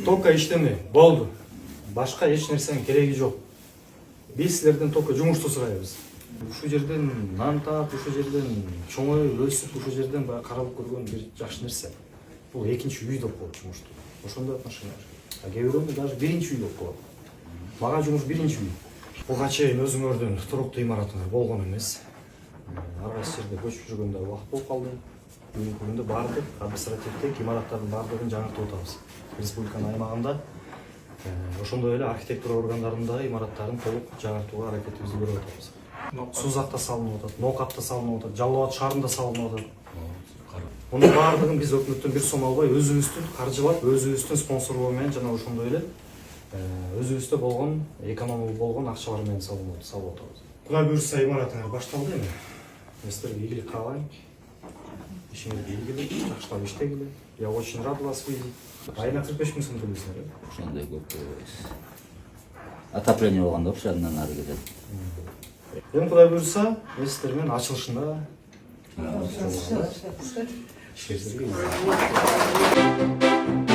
Только иштеме болду. Башка эч нерсенин кереги жок. Биз силерден только жумушту сурайбыз. Ушул жерден нан таап, ушул жерден чоңоюп өсүп, ушул жерден баягы каралып көргөн бир жакшы нерсе. Бул экинчи үй деп коет жумушту. Ошондой отношение. А кээ бирөө даже биринчи үй деп коет. Мага жумуш биринчи үй. Буга чейин өзүңөрдүн туруктуу имаратыңар болгон эмес. Ар кайсы жерде көчүп жүргөндө убакыт болуп калды. Бүгүнкү күндө баардык административдик имараттардын баардыгын жаңыртып атабыз. Республиканын аймагында ошондой эле архитектура органдарында имараттарын толук жаңыртууга аракетибизди көрүп атабыз. Сузакта салынып атат, Нокапта салынып атат, Жалал Абад шаарында салынып атат. Мунун баардыгын биз өкмөттөн бир сом албай, өзүбүздүн каржылап, өзүбүздүн спонсорлоо менен жана ошондой эле өзүбүздө болгон экономия болгон акчалар менен салып атабыз. Кудай буюрса имаратыңар башталды эми. Сиздерге ийгилик каалайм. Ишиңерге ийгилик, жакшылап иштегиле. Я очень рад вас видеть. Айына 45 000 сом төлөйсүңөр. Ошондой көп төлөбөйбүз. Отопление болгондо окшо андан ары кетет. Эми Кудай буюрса, мен сиздер менен ачылышында иштериңерге